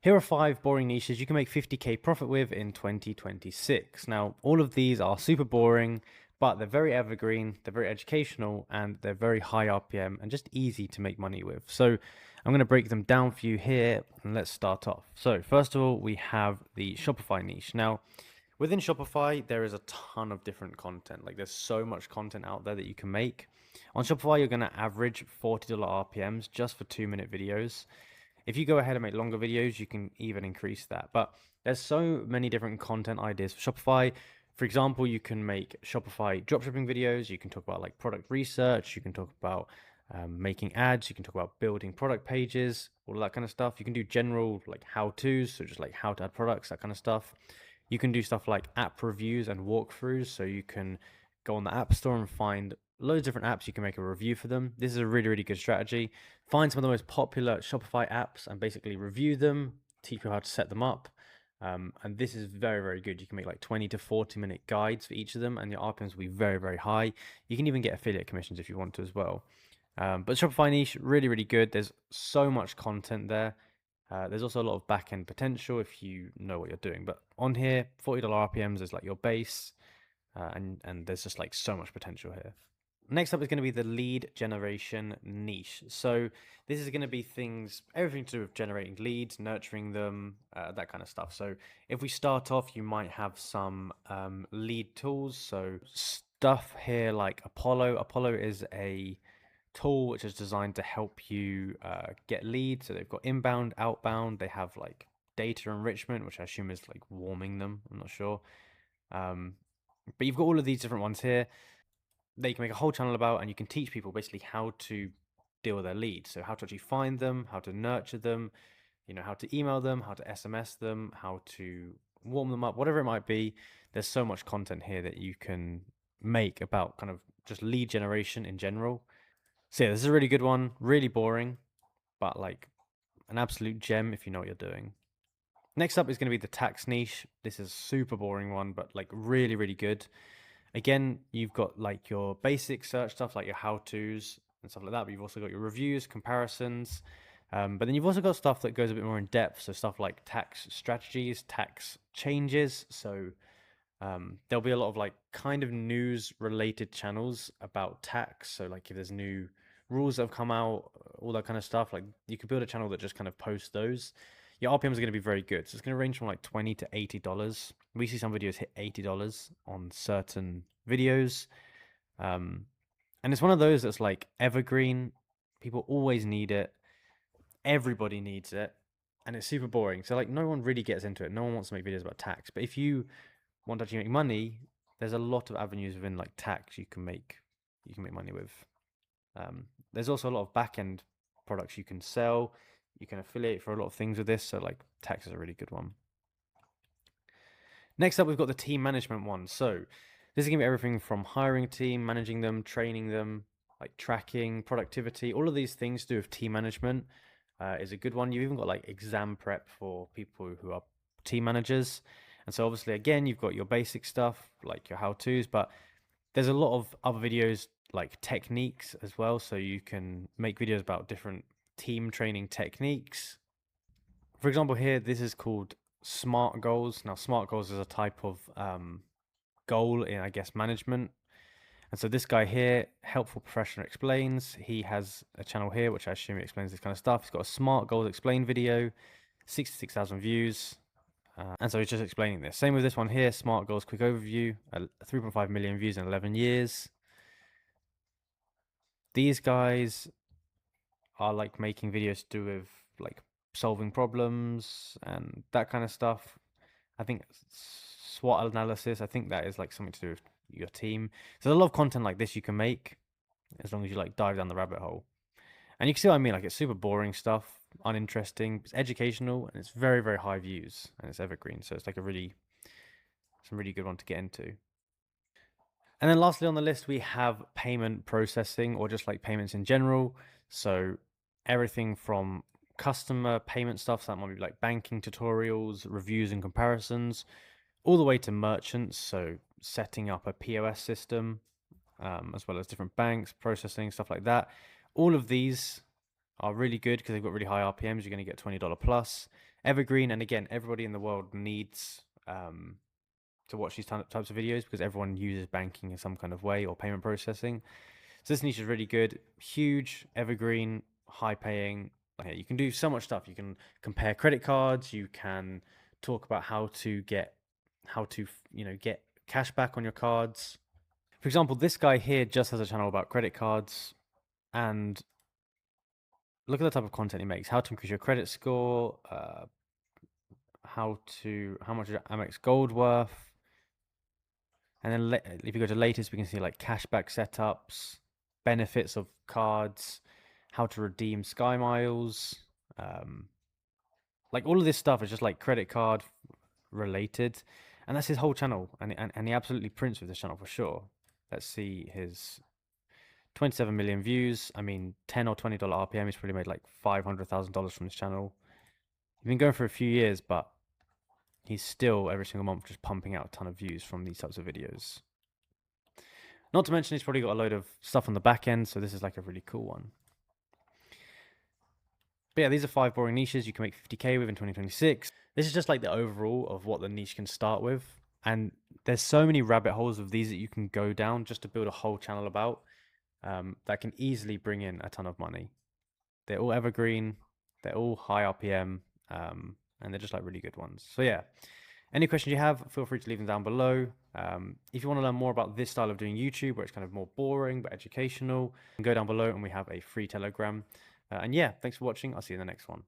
Here are 5 boring niches you can make 50k profit with in 2026. Now, all of these are super boring, but they're very evergreen, they're very educational, and they're very high RPM and just easy to make money with. So I'm going to break them down for you here, and let's start off. So first of all, we have the Shopify niche. Now, within Shopify, there is a ton of different content. Like, there's so much content out there that you can make. On Shopify, you're going to average $40 RPMs just for 2-minute videos. If you go ahead and make longer videos, you can even increase that. But there's so many different content ideas for Shopify. For example, you can make Shopify dropshipping videos. You can talk about like product research. You can talk about making ads. You can talk about building product pages, all of that kind of stuff. You can do general like how-tos, so just like how to add products, that kind of stuff. You can do stuff like app reviews and walkthroughs. So you can go on the App Store and find loads of different apps. You can make a review for them. This is a really, really good strategy. Find some of the most popular Shopify apps and basically review them, teach people how to set them up. And this is very, very good. You can make like 20 to 40-minute guides for each of them, and your RPMs will be very, very high. You can even get affiliate commissions if you want to as well. But Shopify niche, really, really good. There's so much content there. There's also a lot of back-end potential if you know what you're doing. But on here, $40 RPMs is like your base, and there's just like so much potential here. Next up is going to be the lead generation niche. So this is going to be everything to do with generating leads, nurturing them, that kind of stuff. So if we start off, you might have some lead tools. So stuff here like Apollo. Apollo is a tool which is designed to help you get leads. So they've got inbound, outbound. They have like data enrichment, which I assume is like warming them. I'm not sure. But you've got all of these different ones here that you can make a whole channel about, and you can teach people basically how to deal with their leads. So how to actually find them, how to nurture them, how to email them, how to SMS them, how to warm them up, whatever it might be. There's so much content here that you can make about kind of just lead generation in general. So yeah, this is a really good one, really boring, but like an absolute gem if you know what you're doing. Next up is going to be the tax niche. This is a super boring one, but like really, really good. Again, you've got like your basic search stuff, like your how-tos and stuff like that, but you've also got your reviews, comparisons, but then you've also got stuff that goes a bit more in depth. So stuff like tax strategies, tax changes. So there'll be a lot of like kind of news-related channels about tax. So like if there's new rules that have come out, all that kind of stuff, like you could build a channel that just kind of posts those. Your RPMs are going to be very good. So it's going to range from like $20 to $80. We see some videos hit $80 on certain videos. And it's one of those that's like evergreen. People always need it. Everybody needs it. And it's super boring. So like no one really gets into it. No one wants to make videos about tax. But if you want to actually make money, there's a lot of avenues within like tax you can make money with. There's also a lot of back-end products you can sell. You can affiliate for a lot of things with this, so like tax is a really good one. Next up, we've got the team management one. So this is going to be everything from hiring a team, managing them, training them, like tracking, productivity, all of these things to do with team management is a good one. You've even got like exam prep for people who are team managers. And so obviously, again, you've got your basic stuff, like your how-tos, but there's a lot of other videos like techniques as well. So you can make videos about different team training techniques. For example, here, this is called SMART goals. Now, SMART goals is a type of goal in, I guess, management. And so this guy here, Helpful Professional Explains, he has a channel here, which I assume he explains this kind of stuff. He's got a SMART goals explain video, 66,000 views. And so he's just explaining this. Same with this one here, SMART goals quick overview, 3.5 million views in 11 years. These guys are like making videos to do with like solving problems and that kind of stuff. I think SWOT analysis, I think that is like something to do with your team. So there's a lot of content like this you can make as long as you like dive down the rabbit hole. And you can see what I mean, like it's super boring stuff, uninteresting, it's educational, and it's very, very high views, and it's evergreen. So it's like some really good one to get into. And then lastly on the list, we have payment processing, or just like payments in general. So everything from customer payment stuff, so that might be like banking tutorials, reviews and comparisons, all the way to merchants. So setting up a POS system, as well as different banks, processing, stuff like that. All of these are really good because they've got really high RPMs. You're going to get $20 plus. evergreen. And again, everybody in the world needs to watch these types of videos because everyone uses banking in some kind of way or payment processing. So this niche is really good, huge, evergreen, high paying. Okay, you can do so much stuff. You can compare credit cards. You can talk about how to get get cash back on your cards. For example, this guy here just has a channel about credit cards, and look at the type of content he makes: how to increase your credit score, how much is your Amex Gold worth, and then if you go to latest, we can see like cashback setups, benefits of cards, how to redeem Sky Miles. Like all of this stuff is just like credit card related, and that's his whole channel. And he absolutely prints with this channel for sure. Let's see his 27 million views. I mean, $10 or $20 RPM. He's probably made like $500,000 from this channel. He's been going for a few years, but he's still every single month just pumping out a ton of views from these types of videos. Not to mention he's probably got a load of stuff on the back end, so this is like a really cool one. But yeah, these are 5 boring niches you can make 50K with in 2026. This is just like the overall of what the niche can start with. And there's so many rabbit holes of these that you can go down just to build a whole channel about that can easily bring in a ton of money. They're all evergreen, they're all high RPM, and they're just like really good ones. So yeah, any questions you have, feel free to leave them down below. If you want to learn more about this style of doing YouTube, where it's kind of more boring but educational, go down below and we have a free Telegram. And yeah, thanks for watching. I'll see you in the next one.